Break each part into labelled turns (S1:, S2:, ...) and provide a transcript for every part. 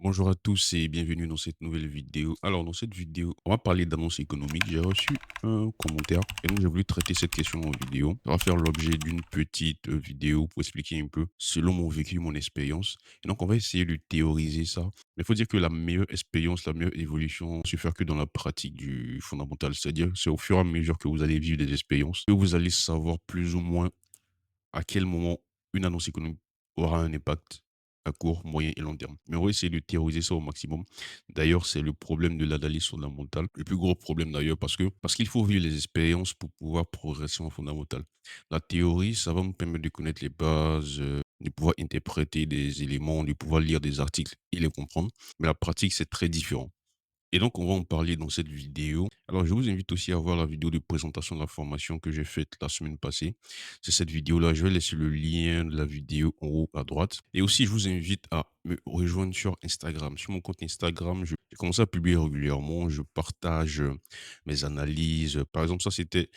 S1: Bonjour à tous et bienvenue dans cette nouvelle vidéo. Alors, dans cette vidéo, on va parler d'annonces économiques. J'ai reçu un commentaire et donc j'ai voulu traiter cette question en vidéo. Ça va faire l'objet d'une petite vidéo pour expliquer un peu selon mon vécu, mon expérience. Et donc, on va essayer de théoriser ça. Mais il faut dire que la meilleure expérience, la meilleure évolution se fait que dans la pratique du fondamental. C'est-à-dire, c'est au fur et à mesure que vous allez vivre des expériences que vous allez savoir plus ou moins à quel moment une annonce économique aura un impact à court, moyen et long terme. Mais on va essayer de théoriser ça au maximum. D'ailleurs, c'est le problème de l'analyse fondamentale. Le plus gros problème d'ailleurs parce qu'il faut vivre les expériences pour pouvoir progresser en fondamental. La théorie, ça va me permettre de connaître les bases, de pouvoir interpréter des éléments, de pouvoir lire des articles et les comprendre. Mais la pratique, c'est très différent. Et donc, on va en parler dans cette vidéo. Alors, je vous invite aussi à voir la vidéo de présentation de la formation que j'ai faite la semaine passée. C'est cette vidéo-là. Je vais laisser le lien de la vidéo en haut à droite. Et aussi, je vous invite à me rejoindre sur Instagram. Sur mon compte Instagram, j'ai commencé à publier régulièrement. Je partage mes analyses. Par exemple, ça, c'était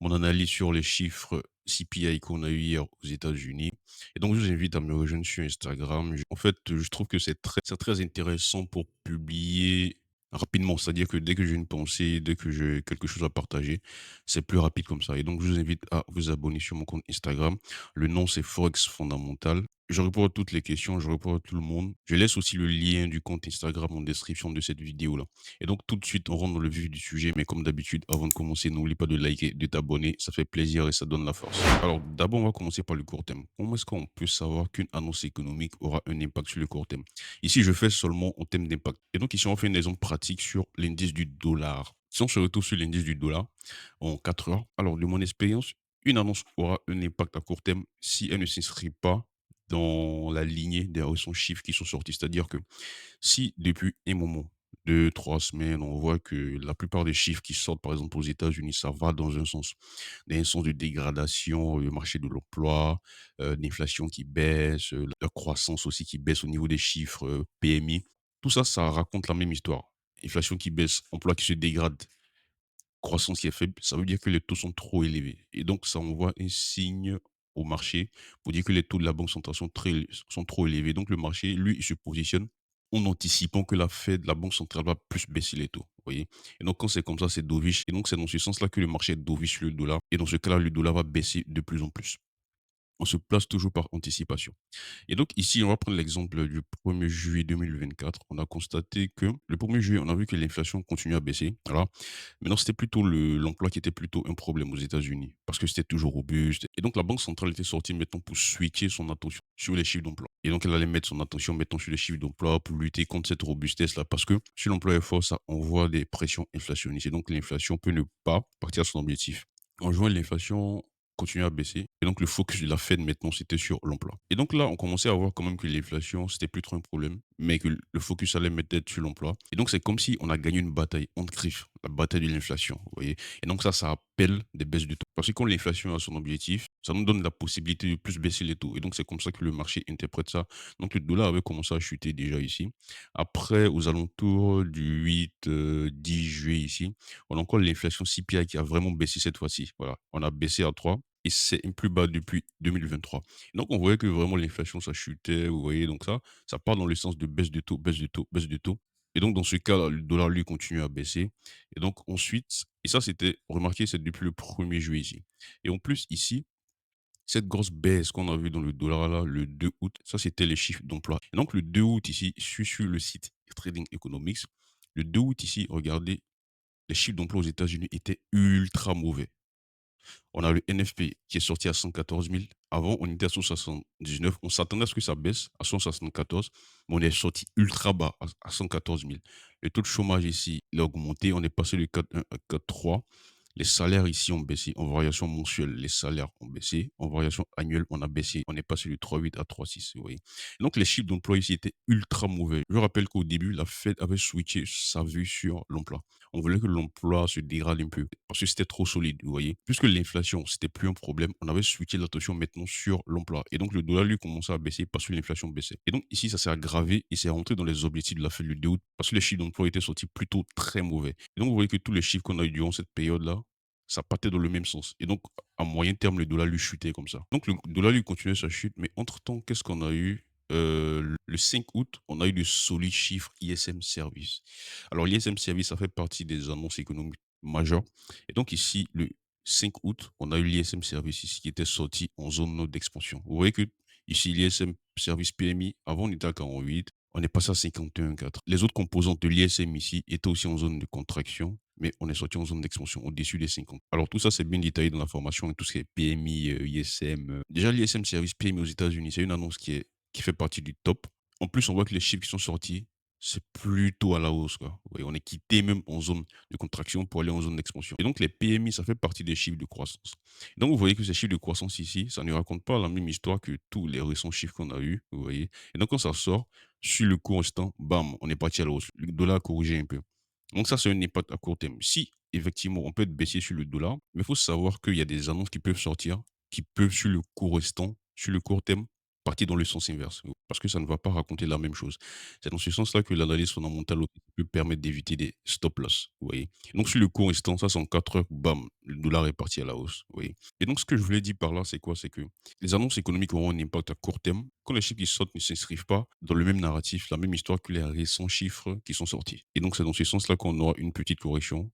S1: mon analyse sur les chiffres CPI qu'on a eu hier aux États-Unis. Et donc, je vous invite à me rejoindre sur Instagram. En fait, je trouve que c'est très intéressant pour publier rapidement, c'est-à-dire que dès que j'ai une pensée, dès que j'ai quelque chose à partager, c'est plus rapide comme ça. Et donc, je vous invite à vous abonner sur mon compte Instagram. Le nom, c'est Forex Fondamental. Je réponds à toutes les questions, je réponds à tout le monde. Je laisse aussi le lien du compte Instagram en description de cette vidéo-là. Et donc, tout de suite, on rentre dans le vif du sujet. Mais comme d'habitude, avant de commencer, n'oublie pas de liker, de t'abonner. Ça fait plaisir et ça donne la force. Alors, d'abord, on va commencer par le court terme. Comment est-ce qu'on peut savoir qu'une annonce économique aura un impact sur le court terme? Ici, je fais seulement en termes d'impact. Et donc, ici, on fait une exemple pratique sur l'indice du dollar. Si on se retrouve sur l'indice du dollar en 4 heures, alors de mon expérience, une annonce aura un impact à court terme si elle ne s'inscrit pas dans la lignée des récents chiffres qui sont sortis. C'est-à-dire que si depuis un moment, 2, 3 semaines, on voit que la plupart des chiffres qui sortent, par exemple aux États-Unis, ça va dans un sens de dégradation, le marché de l'emploi, l'inflation qui baisse, la croissance aussi qui baisse au niveau des chiffres PMI. Tout ça, ça raconte la même histoire. Inflation qui baisse, emploi qui se dégrade, croissance qui est faible, ça veut dire que les taux sont trop élevés. Et donc, ça envoie un signe au marché pour dire que les taux de la Banque centrale sont trop élevés. Donc, le marché, lui, il se positionne en anticipant que la Fed, la Banque centrale, va plus baisser les taux. Vous voyez. Et donc, quand c'est comme ça, c'est dovish. Et donc, c'est dans ce sens-là que le marché est dovish sur le dollar. Et dans ce cas-là, le dollar va baisser de plus en plus. On se place toujours par anticipation. Et donc ici, on va prendre l'exemple du 1er juillet 2024. On a constaté que le 1er juillet, on a vu que l'inflation continue à baisser. Voilà. Maintenant, c'était plutôt l'emploi qui était plutôt un problème aux États-Unis parce que c'était toujours robuste. Et donc, la Banque centrale était sortie maintenant pour switcher son attention sur les chiffres d'emploi. Et donc, elle allait mettre son attention maintenant sur les chiffres d'emploi pour lutter contre cette robustesse-là parce que si l'emploi est fort, ça envoie des pressions inflationnistes. Et donc, l'inflation peut ne pas partir à son objectif. En juin, l'inflation continue à baisser. Et donc, le focus de la Fed maintenant, c'était sur l'emploi. Et donc là, on commençait à voir quand même que l'inflation, c'était plus trop un problème, mais que le focus allait mettre être sur l'emploi. Et donc, c'est comme si on a gagné une bataille entre griffes, la bataille de l'inflation, vous voyez. Et donc, ça appelle des baisses de taux. Parce que quand l'inflation a son objectif, ça nous donne la possibilité de plus baisser les taux. Et donc, c'est comme ça que le marché interprète ça. Donc, le dollar avait commencé à chuter déjà ici. Après, aux alentours du 8, 10 juillet ici, on a encore l'inflation CPI qui a vraiment baissé cette fois-ci. Voilà, on a baissé à 3 et c'est un plus bas depuis 2023. Donc, on voyait que vraiment l'inflation, ça chutait, vous voyez. Donc, ça part dans le sens de baisse de taux, baisse de taux, baisse de taux. Et donc, dans ce cas, le dollar, lui, continue à baisser. Et donc, ensuite, et ça, c'était, remarquez, c'est depuis le 1er juillet ici. Et en plus, ici, cette grosse baisse qu'on a vue dans le dollar, là, le 2 août, ça, c'était les chiffres d'emploi. Et donc, le 2 août, ici, je suis sur le site Trading Economics. Le 2 août, ici, regardez, les chiffres d'emploi aux États-Unis étaient ultra mauvais. On a le NFP qui est sorti à 114 000. Avant, on était à 179. On s'attendait à ce que ça baisse à 174, mais on est sorti ultra bas à 114 000. Le taux de chômage ici, il a augmenté. On est passé de 4,1 à 4,3. Les salaires ici ont baissé en variation mensuelle. Les salaires ont baissé. En variation annuelle, on a baissé. On est passé de 3,8 à 3,6. Vous voyez. Donc, les chiffres d'emploi ici étaient ultra mauvais. Je rappelle qu'au début, la Fed avait switché sa vue sur l'emploi. On voulait que l'emploi se dégrade un peu parce que c'était trop solide, vous voyez. Puisque l'inflation, c'était plus un problème, on avait switché l'attention maintenant sur l'emploi. Et donc, le dollar, lui, commençait à baisser parce que l'inflation baissait. Et donc, ici, ça s'est aggravé et c'est rentré dans les objectifs de la Fed le 2 août parce que les chiffres d'emploi étaient sortis plutôt très mauvais. Et donc, vous voyez que tous les chiffres qu'on a eu durant cette période-là, ça partait dans le même sens. Et donc, à moyen terme, le dollar lui chutait comme ça. Donc, le dollar lui continuait sa chute, mais entre-temps, qu'est-ce qu'on a eu? le 5 août, on a eu de solides chiffres ISM Service. Alors l'ISM Service, ça fait partie des annonces économiques majeures. Et donc ici, le 5 août, on a eu l'ISM Service ici qui était sorti en zone d'expansion. Vous voyez que ici, l'ISM Service PMI, avant on était à 48, on est passé à 51,4. Les autres composantes de l'ISM ici étaient aussi en zone de contraction, mais on est sorti en zone d'expansion au-dessus des 50. Alors tout ça, c'est bien détaillé dans la formation, tout ce qui est PMI, ISM. Déjà, l'ISM Service PMI aux États-Unis, c'est une annonce qui fait partie du top. En plus, on voit que les chiffres qui sont sortis, c'est plutôt à la hausse, quoi. Vous voyez, on est quitté même en zone de contraction pour aller en zone d'expansion. Et donc, les PMI, ça fait partie des chiffres de croissance. Donc, vous voyez que ces chiffres de croissance ici, ça ne raconte pas la même histoire que tous les récents chiffres qu'on a eus, vous voyez. Et donc, quand ça sort, sur le court instant, bam, on est parti à la hausse. Le dollar a corrigé un peu. Donc, ça, c'est un impact à court terme. Si, effectivement, on peut être baissier sur le dollar, mais il faut savoir qu'il y a des annonces qui peuvent sortir, qui peuvent, sur le court restant, sur le court terme, partir dans le sens inverse. Parce que ça ne va pas raconter la même chose. C'est dans ce sens-là que l'analyse fondamentale aussi peut permettre d'éviter des stop loss. Vous voyez. Donc, sur le court instant, ça, c'est en 4 heures, bam, le dollar est parti à la hausse. Vous voyez. Et donc, ce que je voulais dire par là, c'est quoi? C'est que les annonces économiques auront un impact à court terme quand les chiffres qui sortent ne s'inscrivent pas dans le même narratif, la même histoire que les récents chiffres qui sont sortis. Et donc, c'est dans ce sens-là qu'on aura une petite correction,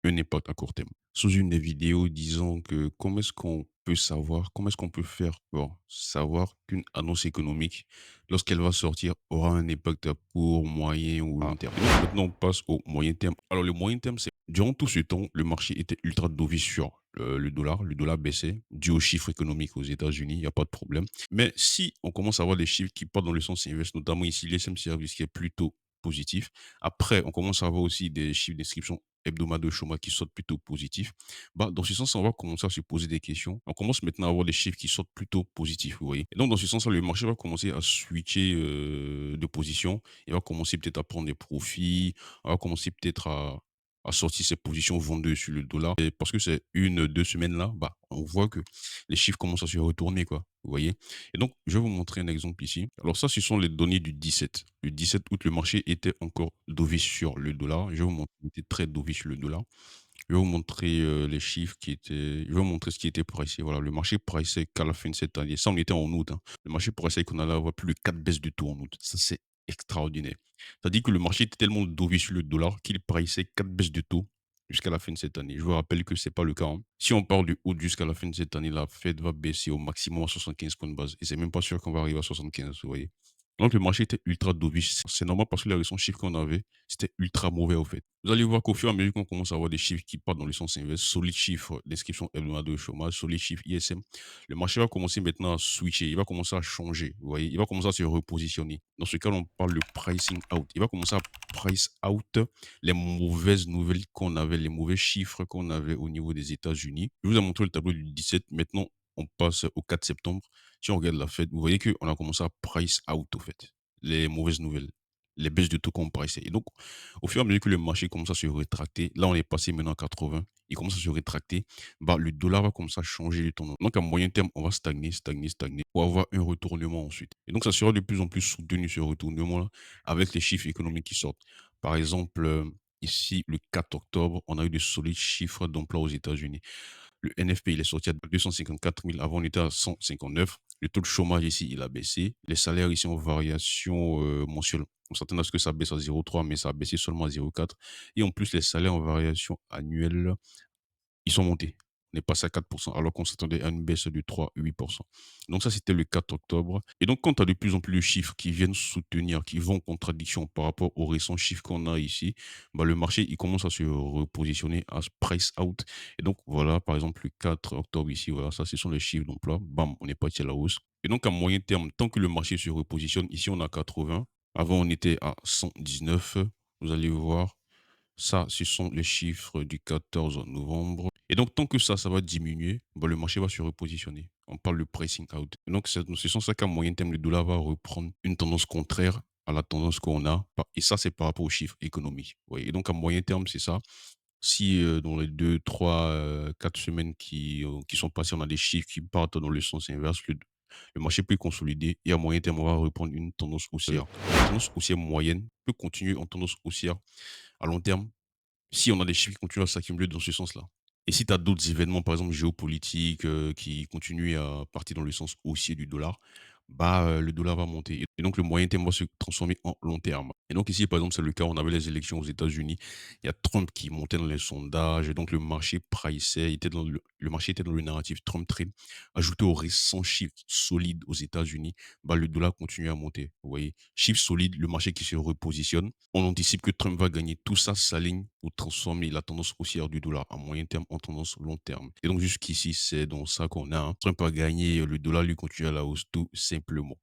S1: un impact à court terme. Sous une des vidéos disant que comment est-ce qu'on peut savoir, comment est-ce qu'on peut faire pour savoir qu'une annonce économique, lorsqu'elle va sortir, aura un impact à court, moyen ou long terme. Et donc maintenant, on passe au moyen terme. Alors, le moyen terme, c'est durant tout ce temps, le marché était ultra dovish sur le dollar. Le dollar baissait dû aux chiffres économiques aux États-Unis, il n'y a pas de problème. Mais si on commence à avoir des chiffres qui partent dans le sens inverse, notamment ici l'ISM Service qui est plutôt positif, après, on commence à avoir aussi des chiffres d'inscription hebdomadaires de chômage qui sortent plutôt positifs. Bah, dans ce sens, on va commencer à se poser des questions. On commence maintenant à avoir des chiffres qui sortent plutôt positifs, vous voyez. Et donc, dans ce sens-là, le marché va commencer à switcher de position. Il va commencer peut-être à prendre des profits. On va commencer peut-être à sortir ses positions vendeuses sur le dollar. Et parce que c'est une, 2 semaines là, bah, on voit que les chiffres commencent à se retourner, quoi. Vous voyez. Et donc, je vais vous montrer un exemple ici. Alors ça, ce sont les données du 17. Le 17 août, le marché était encore dovish sur le dollar. Je vais vous montrer, il était très dovish sur le dollar. Je vais vous montrer les chiffres qui étaient. Je vais vous montrer ce qui était pricé. Voilà, le marché pricé qu'à la fin de cette année. Ça, on était en août, hein. Le marché pricé qu'on allait avoir plus de 4 baisses de taux en août. Ça, c'est extraordinaire. C'est-à-dire que le marché était tellement dovish sur le dollar qu'il pricé 4 baisses de taux jusqu'à la fin de cette année. Je vous rappelle que c'est pas le cas, hein. Si on parle du août jusqu'à la fin de cette année, la Fed va baisser au maximum à 75 points de base. Et c'est même pas sûr qu'on va arriver à 75, vous voyez. Donc le marché était ultra dovish. C'est normal parce que les récents chiffres qu'on avait, c'était ultra mauvais au fait. Vous allez voir qu'au fur et à mesure qu'on commence à avoir des chiffres qui partent dans le sens inverse, solides chiffres d'inscription hebdomadaire de chômage, solides chiffres ISM, le marché va commencer maintenant à switcher, il va commencer à changer, vous voyez, il va commencer à se repositionner. Dans ce cas, on parle de pricing out. Il va commencer à price out les mauvaises nouvelles qu'on avait, les mauvais chiffres qu'on avait au niveau des États-Unis. Je vous ai montré le tableau du 17. Maintenant, on passe au 4 septembre. Si on regarde la Fed, vous voyez qu'on a commencé à price out, au fait, les mauvaises nouvelles, les baisses de taux qu'on pricait. Et donc, au fur et à mesure que le marché commence à se rétracter, là, on est passé maintenant à 80, il commence à se rétracter, bah, le dollar va commencer à changer de tendance. Donc, à moyen terme, on va stagner, stagner, stagner pour avoir un retournement ensuite. Et donc, ça sera de plus en plus soutenu, ce retournement-là, avec les chiffres économiques qui sortent. Par exemple, ici, le 4 octobre, on a eu de solides chiffres d'emploi aux États-Unis. Le NFP, il est sorti à 254 000. Avant, on était à 159. Le taux de chômage ici, il a baissé. Les salaires ici en variation mensuelle. On s'attend à ce que ça baisse à 0,3, mais ça a baissé seulement à 0,4. Et en plus, les salaires en variation annuelle, ils sont montés. On est passé à 4%, alors qu'on s'attendait à une baisse de 3,8%. Donc ça, c'était le 4 octobre. Et donc, quand tu as de plus en plus de chiffres qui viennent soutenir, qui vont en contradiction par rapport aux récents chiffres qu'on a ici, bah, le marché, il commence à se repositionner, à se price out. Et donc, voilà, par exemple, le 4 octobre ici, voilà, ça, ce sont les chiffres d'emploi. Bam, on est parti à la hausse. Et donc, à moyen terme, tant que le marché se repositionne, ici, on a 80. Avant, on était à 119. Vous allez voir, ça, ce sont les chiffres du 14 novembre. Et donc, tant que ça va diminuer, bah, le marché va se repositionner. On parle de pricing out. Et donc, ce sont ça qu'à moyen terme, le dollar va reprendre une tendance contraire à la tendance qu'on a. Et ça, c'est par rapport aux chiffres économiques. Oui. Et donc, à moyen terme, c'est ça. Si dans les 2, 3, 4 semaines qui sont passées, on a des chiffres qui partent dans le sens inverse, le marché peut consolider et à moyen terme, on va reprendre une tendance haussière. La tendance haussière moyenne peut continuer en tendance haussière à long terme si on a des chiffres qui continuent à s'accumuler dans ce sens-là. Et si tu as d'autres événements, par exemple géopolitiques, qui continuent à partir dans le sens haussier du dollar, le dollar va monter et donc le moyen terme va se transformer en long terme. Et donc ici, par exemple, c'est le cas, on avait les élections aux États-Unis, il y a Trump qui montait dans les sondages et donc le marché priçait, était dans le marché était dans le narratif Trump trade. Ajouté aux récents chiffres solides aux États-Unis, le dollar continue à monter, vous voyez? Chiffres solides, le marché qui se repositionne. On anticipe que Trump va gagner. Tout ça s'aligne pour transformer la tendance haussière du dollar à moyen terme en tendance long terme. Et donc jusqu'ici, c'est donc ça qu'on a, hein. Trump a gagné, le dollar lui continue à la hausse tout simplement.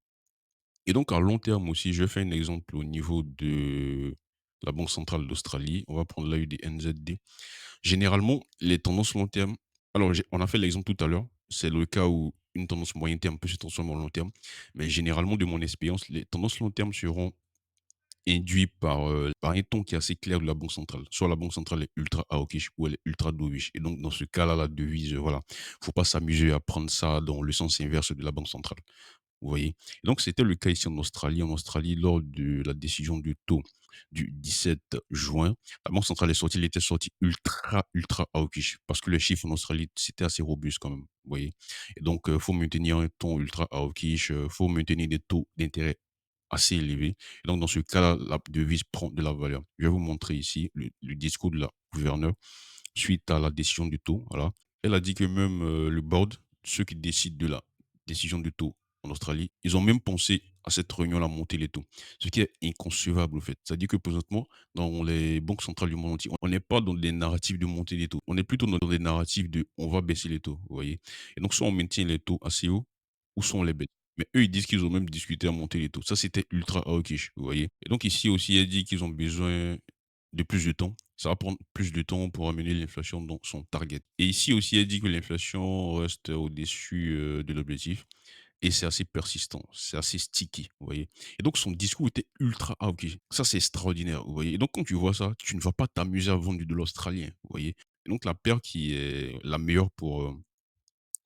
S1: Et donc à long terme aussi, je fais un exemple au niveau de la Banque centrale d'Australie. On va prendre l'AUD/NZD. Généralement, les tendances long terme, alors on a fait l'exemple tout à l'heure, c'est le cas où une tendance moyen terme peut se transformer en long terme, mais généralement de mon expérience, les tendances long terme seront induit par un ton qui est assez clair de la banque centrale. Soit la banque centrale est ultra hawkish ou elle est ultra dovish. Et donc, dans ce cas-là, la devise, voilà, faut pas s'amuser à prendre ça dans le sens inverse de la banque centrale. Vous voyez? Et donc, c'était le cas ici en Australie. En Australie, lors de la décision du taux du 17 juin, la banque centrale est sortie, elle était sortie ultra, ultra hawkish parce que les chiffres en Australie, c'était assez robuste quand même. Vous voyez? Et donc, faut maintenir un ton ultra hawkish, faut maintenir des taux d'intérêt assez élevé. Et donc, dans ce cas-là, la devise prend de la valeur. Je vais vous montrer ici le discours de la gouverneure suite à la décision du taux. Voilà. Elle a dit que même le board, ceux qui décident de la décision du taux en Australie, ils ont même pensé à cette réunion-là monter les taux. Ce qui est inconcevable, en fait. C'est-à-dire que présentement, dans les banques centrales du monde entier, on n'est pas dans des narratifs de monter les taux. On est plutôt dans des narratifs de on va baisser les taux. Vous voyez? Et donc, soit on maintient les taux assez hauts, ou soit on les baisse. Mais eux, ils disent qu'ils ont même discuté à monter les taux. Ça, c'était ultra hawkish, vous voyez? Et donc ici aussi, elle dit qu'ils ont besoin de plus de temps. Ça va prendre plus de temps pour amener l'inflation dans son target. Et ici aussi, elle dit que l'inflation reste au-dessus de l'objectif. Et c'est assez persistant, c'est assez sticky, vous voyez. Et donc son discours était ultra hawkish. Ça, c'est extraordinaire, vous voyez. Et donc quand tu vois ça, tu ne vas pas t'amuser à vendre du dollar australien, vous voyez. Et donc la paire qui est la meilleure pour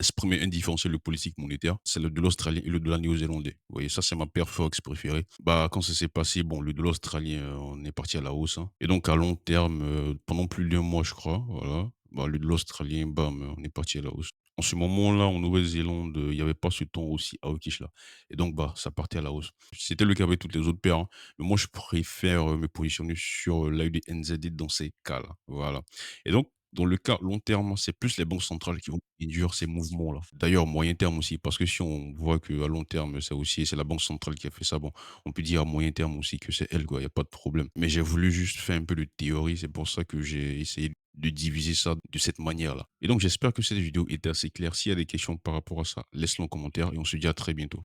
S1: exprimer un différentiel de politique monétaire, c'est le dollar australien et le dollar néo-zélandais. Vous voyez, ça, c'est ma paire Forex préférée. Quand ça s'est passé, bon, le dollar australien, on est parti à la hausse, hein. Et donc, à long terme, pendant plus d'un mois, je crois, voilà, le dollar australien, bam, on est parti à la hausse. En ce moment-là, en Nouvelle-Zélande, il n'y avait pas ce ton aussi hawkish là. Et donc, ça partait à la hausse. C'était le cas avec toutes les autres paires, hein. Mais moi, je préfère me positionner sur l'AUD/NZD dans ces cas-là. Voilà. Et donc, dans le cas long terme, c'est plus les banques centrales qui vont induire ces mouvements-là. D'ailleurs, moyen terme aussi, parce que si on voit qu'à long terme, c'est la banque centrale qui a fait ça, bon, on peut dire à moyen terme aussi que c'est elle, quoi, il y a pas de problème. Mais j'ai voulu juste faire un peu de théorie, c'est pour ça que j'ai essayé de diviser ça de cette manière-là. Et donc, j'espère que cette vidéo était assez claire. S'il y a des questions par rapport à ça, laisse-le en commentaire et on se dit à très bientôt.